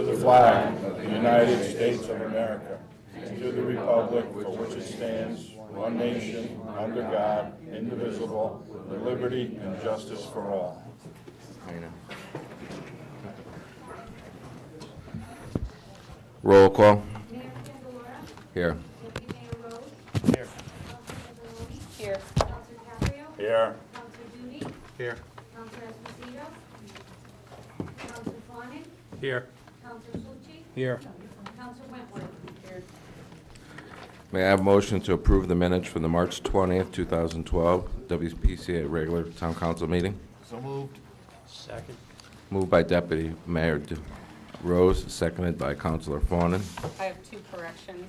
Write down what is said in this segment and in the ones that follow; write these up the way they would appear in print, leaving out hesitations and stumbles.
the flag of the United States of America, and to the republic for which it stands, one nation, under God, indivisible, with liberty and justice for all. Roll call. Here. Here. Here. Counselor Caprio? Here. Counselor Duty? Here. Counselor Esposito? Counselor Fawnin? Here. Counselor Fucci? Here. Counselor Wentworth? Here. May I have a motion to approve the minutes for the March 20th, 2012 WPCA regular town council meeting? So moved. Second. Moved by Deputy Mayor Rose, seconded by Councilor Fawnin. I have two corrections.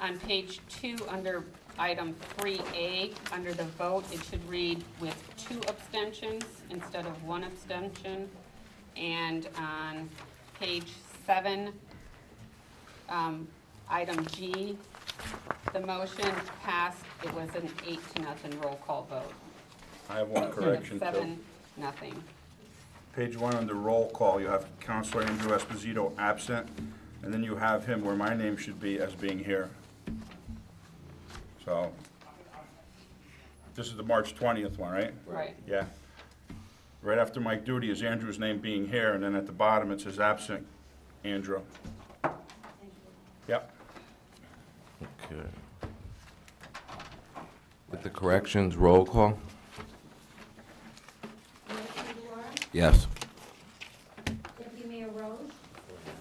On page 2, under item 3A, under the vote, it should read with 2 abstentions instead of 1 abstention. And on page 7, item G, the motion passed. It was an 8-0 roll call vote. I have one correction too. 7-0. Page 1 under roll call, you have Counselor Andrew Esposito absent, and then you have him where my name should be as being here. So, this is the March 20th one, right? Right. Yeah. Right after Mike Duty is Andrew's name being here, and then at the bottom it says absent, Andrew. Yep. Okay. With the corrections, roll call? Mayor Candelora? Yes. Deputy Mayor Rose?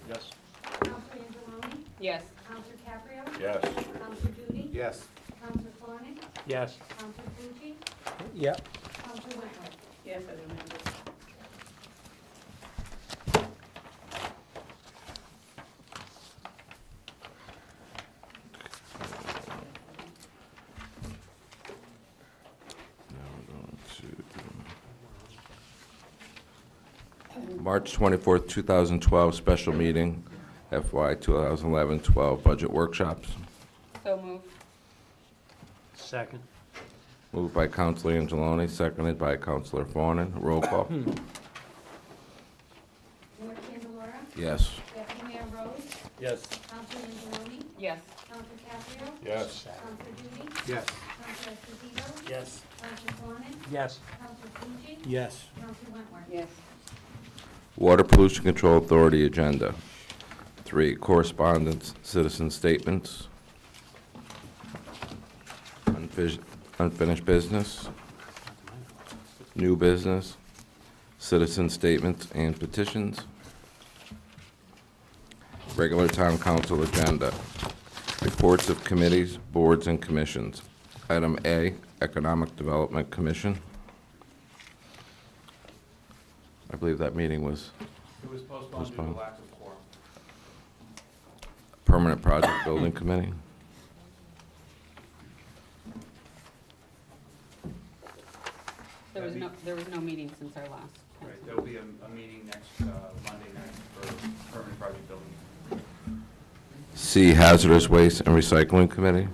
Yes. Counselor Angeloni? Yes. Counselor Caprio? Yes. Counselor Duty? Yes. Counselor Fawnin? Yes. Counselor Fucci? Yep. Counselor Wentworth? Yes, I remember. March 24th, 2012 special meeting, FY 2011-12 budget workshops. So moved. Second. Moved by Councilor Angeloni, seconded by Councilor Fawnin. Roll call. Mayor Candelora? Yes. Deputy Mayor Rose? Yes. Counselor Angeloni? Yes. Counselor Caprio? Yes. Counselor Duty? Yes. Counselor Esposito? Yes. Counselor Fawnin? Yes. Counselor Fucci? Yes. Counselor Wentworth? Yes. Water Pollution Control Authority agenda. 3, correspondence, citizen statements. Unfinished business. New business. Citizen statements and petitions. Regular town council agenda. Reports of committees, boards, and commissions. Item A, Economic Development Commission. I believe that meeting was It was postponed due to lack of quorum. Permanent Project Building Committee. There was no meeting since our last. Right, there'll be a meeting next Monday night for permanent project building. C, Hazardous Waste and Recycling Committee.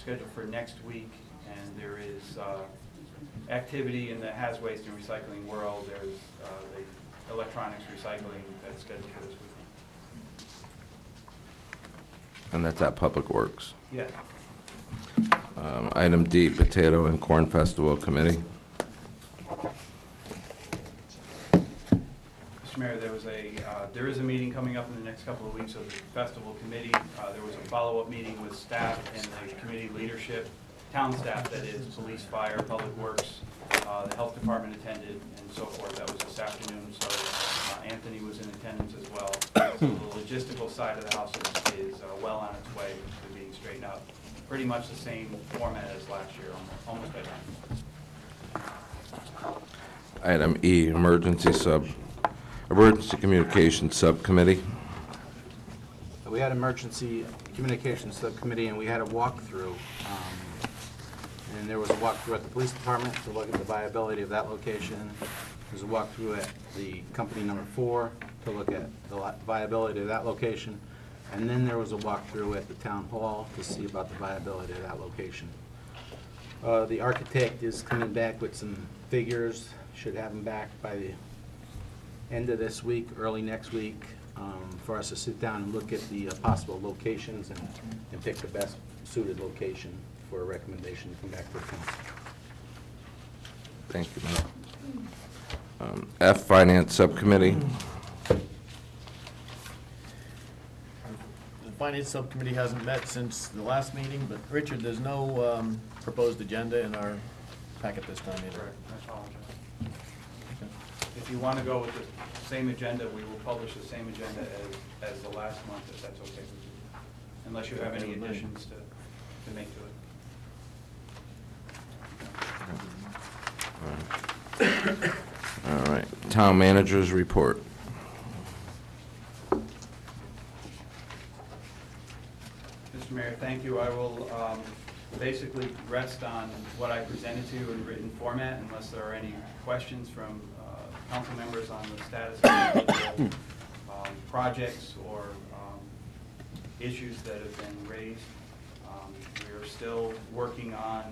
Scheduled for next week, and there is activity in the haz waste and recycling world. There's the electronics recycling that's scheduled for this week. And that's at Public Works. Yeah. Item D, Potato and Corn Festival Committee. Mr. Mayor, there is a meeting coming up in the next couple of weeks of the festival committee. There was a follow-up meeting with staff and the committee leadership, town staff that is, police, fire, public works, the health department attended, and so forth. That was this afternoon, so Anthony was in attendance as well. So the logistical side of the house is well on its way to being straightened out. Pretty much the same format as last year, almost by time. Item E, Emergency Communications Subcommittee. We had emergency communications subcommittee, and we had a walkthrough. And there was a walkthrough at the police department to look at the viability of that location. There's a walkthrough at the company number 4 to look at the viability of that location. And then there was a walkthrough at the town hall to see about the viability of that location. The architect is coming back with some figures, should have them back by the end of this week, early next week, for us to sit down and look at the possible locations and pick the best suited location for a recommendation to come back to the council. Thank you, Matt. F, Finance Subcommittee. The Finance Subcommittee hasn't met since the last meeting, but Richard, there's no proposed agenda in our packet this time either. Correct, I apologize. If you want to go with the same agenda, we will publish the same agenda as the last month, if that's okay with you. Unless you have any additions to make to it. All right, Town Manager's Report. Mr. Mayor, thank you. I will basically rest on what I presented to you in written format unless there are any questions from council members on the status of individual projects or issues that have been raised. We are still working on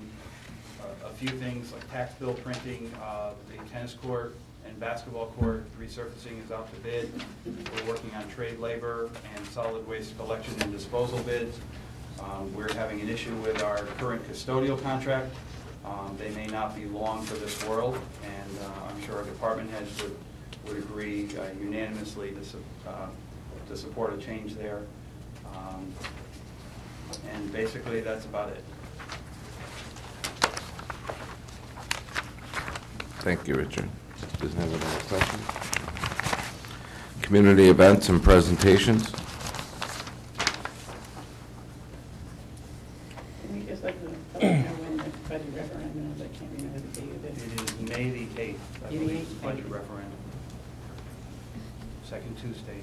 a few things like tax bill printing, the tennis court and basketball court resurfacing is out to bid. We're working on trade labor and solid waste collection and disposal bids. We're having an issue with our current custodial contract. They may not be long for this world, and I'm sure our department heads would agree unanimously to support a change there. And basically, that's about it. Thank you, Richard. Does anyone have any questions? Community events and presentations. Can we just let the public know when the budget referendum is? I can't remember the date of it. It is May the 8th, I May the believe, 8th, budget thank you. referendum. Second Tuesday.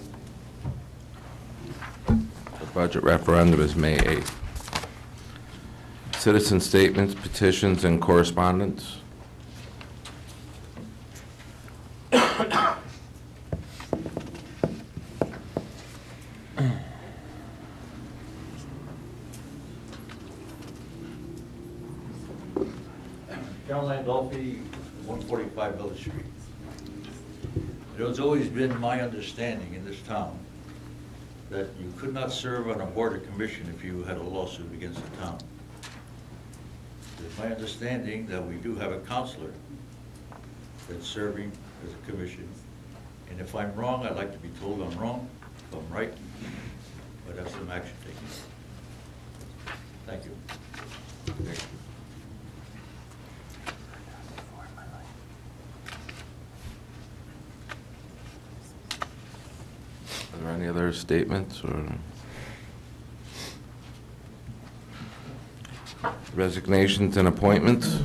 The budget referendum is May 8th. Citizen statements, petitions, and correspondence. John Landolfi, 145 Village Street. It has always been my understanding in this town that you could not serve on a board or commission if you had a lawsuit against the town. It's my understanding that we do have a counselor that's serving as a commission. And if I'm wrong, I'd like to be told I'm wrong. If I'm right, I'd have some action taken. Thank you. Thank you. Are there any other statements or resignations and appointments?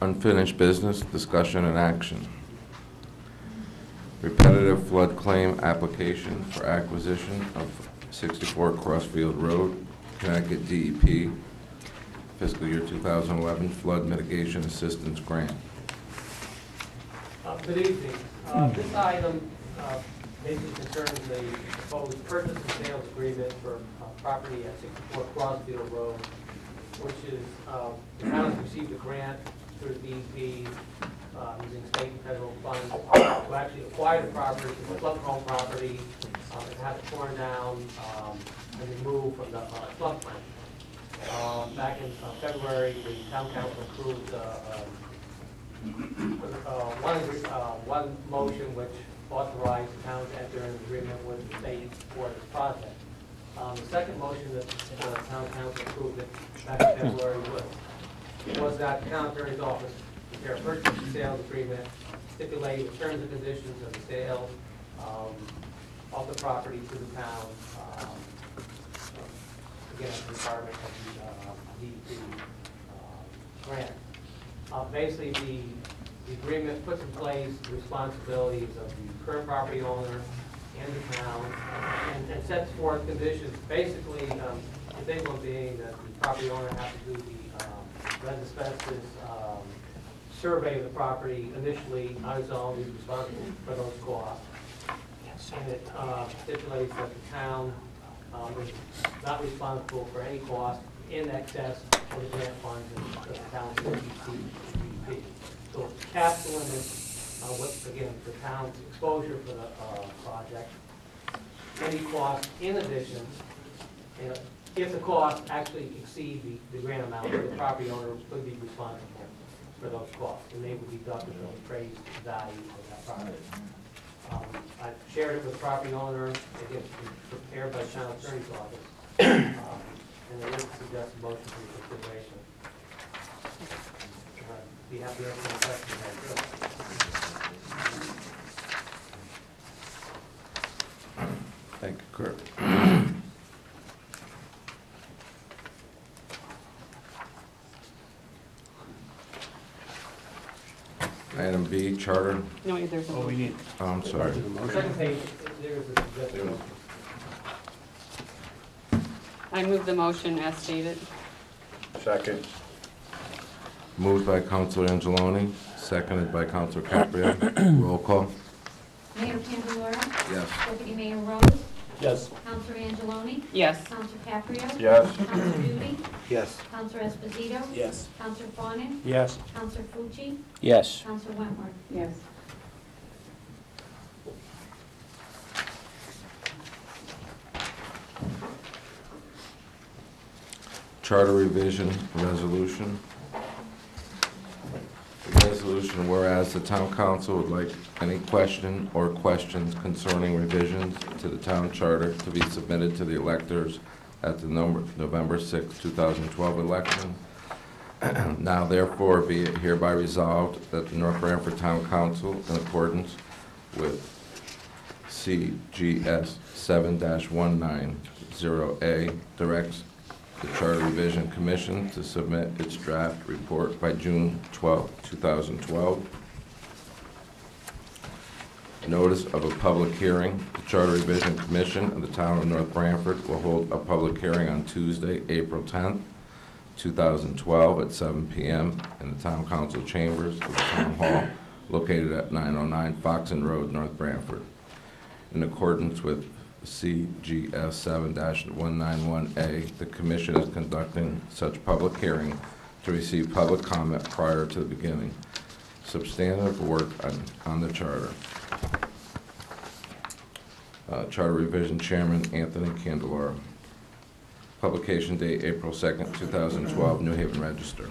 Unfinished business, discussion and action. Repetitive flood claim application for acquisition of 64 Crossfield Road, Connecticut DEP, fiscal year 2011 flood mitigation assistance grant. Good evening. This item basically concerns the proposed purchase and sales agreement for property at 64 Crossfield Road, which is, the town has received a grant through the DEP using state and federal funds to actually acquire the property. It's a flood-prone property. It has it torn down and removed from the floodplain. Back in February, the town council approved one motion which authorized the town to enter an agreement with the state for this project. The second motion that the town council approved back in February was that the town attorney's office prepare a purchase and sales agreement, stipulate the terms and conditions of the sale of the property to the town, again, as a requirement of the DEP grant. Basically, the agreement puts in place the responsibilities of the current property owner and the town, and sets forth conditions. Basically, the big one being that the property owner has to do the lead asbestos survey of the property initially on his own. He's responsible for those costs. And it stipulates that the town is not responsible for any cost in excess of the grant funds that the town DEP. So capital limits with, again, the town's exposure for the project. Any cost in addition, and if the costs actually exceed the grant amount, the property owner would be responsible for those costs, and they would be deducted from the appraised value of that property. I shared it with the property owner, again, prepared by the town attorney's office, and they would suggest a motion for your consideration. Be happy to answer any questions you have. Thank you, Kurt. Item B, charter. No, there's a. Oh, we need, Oh, I'm sorry. Second page, there is a suggested motion. I move the motion as stated. Second. Moved by Counselor Angeloni, seconded by Counselor Caprio. Roll call. Mayor Candelora. Yes. Deputy Mayor Rose. Yes. Counselor Angeloni. Yes. Counselor Caprio. Yes. Counselor Duty. Yes. Counselor Esposito. Yes. Counselor Fawnin. Yes. Counselor Fuji. Yes. Counselor Wentworth. Yes. Charter revision resolution. The resolution, whereas the town council would like any question or questions concerning revisions to the town charter to be submitted to the electors at the November 6, 2012 election. Now therefore be it hereby resolved that the North Branford Town Council, in accordance with CGS 7-190A, directs the Charter Revision Commission to submit its draft report by June 12, 2012. Notice of a public hearing. The Charter Revision Commission of the Town of North Branford will hold a public hearing on Tuesday, April 10th, 2012 at 7 p.m. in the Town Council Chambers of the Town Hall located at 909 Foxen Road, North Branford. In accordance with CGS 7-191A, the Commission is conducting such public hearing to receive public comment prior to the beginning. Substantive work on the Charter. Charter Revision Chairman Anthony Candelora. Publication date April 2nd, 2012, New Haven Register.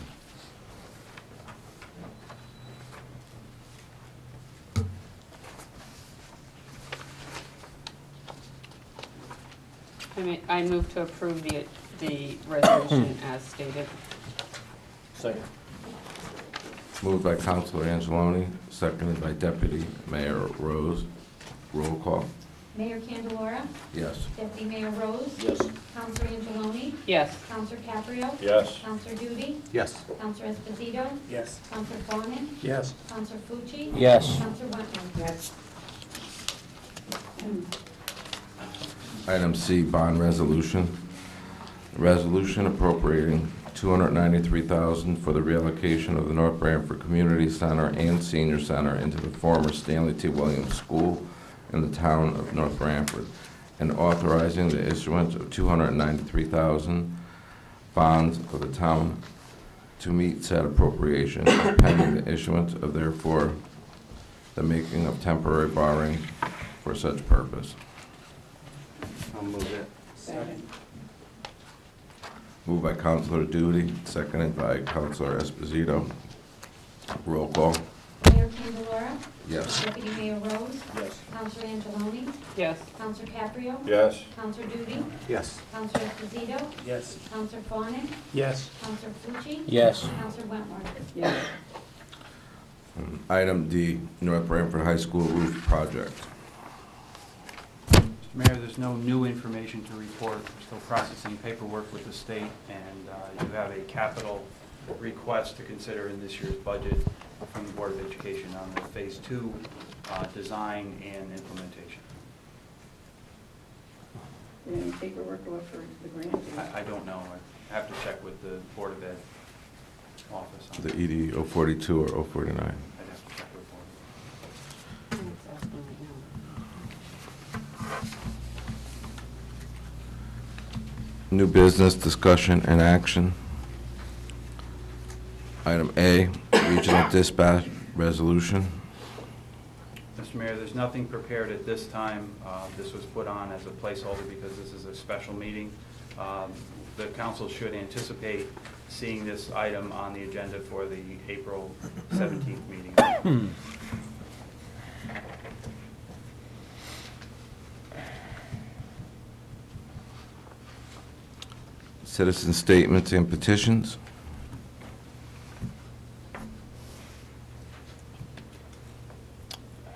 I move to approve the resolution as stated. Second. Moved by Counselor Angeloni, seconded by Deputy Mayor Rose. Roll call. Mayor Candelora. Yes. Deputy Mayor Rose. Yes. Counselor Angeloni. Yes. Counselor Caprio. Yes. Counselor Duty. Yes. Counselor Esposito. Yes. Counselor Fawnin. Yes. Counselor Fuji. Yes. Counselor Wentworth. Yes. Item C, bond resolution. Resolution appropriating $293,000 for the reallocation of the North Branford Community Center and Senior Center into the former Stanley T. Williams School in the town of North Branford, and authorizing the issuance of $293,000 bonds of the town to meet said appropriation, pending the issuance of therefore the making of temporary borrowing for such purpose. I'll move it. Second. Moved by Counselor Duty, seconded by Counselor Esposito. Roll call. Mayor Candelora. Yes. Deputy Mayor Rose. Yes. Counselor Angeloni. Yes. Counselor Caprio. Yes. Counselor Duty. Yes. Counselor Esposito. Yes. Counselor Fawnin. Yes. Counselor Fuji. Yes. Counselor Wentworth. Yes. Item D, North Branford High School roof project. Mr. Mayor, there's no new information to report. We're still processing paperwork with the state, and you have a capital request to consider in this year's budget from the Board of Education on the Phase 2 design and implementation. Did any paperwork go up for the grant? I don't know. I have to check with the Board of Ed office on The that. ED 042 or 049. I'd have to check with Board. It's asking right now. New business, discussion, and action. Item A, regional dispatch resolution. Mr. Mayor, there's nothing prepared at this time. This was put on as a placeholder because this is a special meeting. The council should anticipate seeing this item on the agenda for the April 17th meeting. Citizen statements and petitions.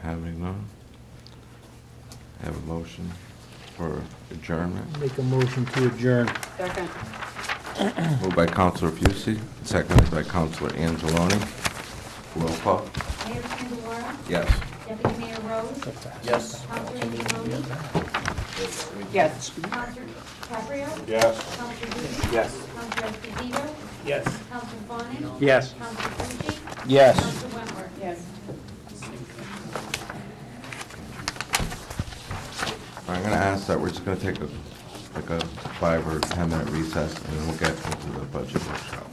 Having none. Have a motion for adjournment. Make a motion to adjourn. Second. Moved by Counselor Fucy, seconded by Counselor Angeloni. Roll call. Mayor Candelora, Yes. Deputy Mayor Rose, Yes. Counselor Angeloni, Yes. Counselor Caprio, Yes. Counselor Duty, Yes. Counselor Esposito, Yes. Counselor Fawnin, Yes. Counselor Fuji, Yes. Counselor Wentworth. Yes. I'm going to ask that we're just going to take a 5 or 10 minute recess, and then we'll get into the budget workshop.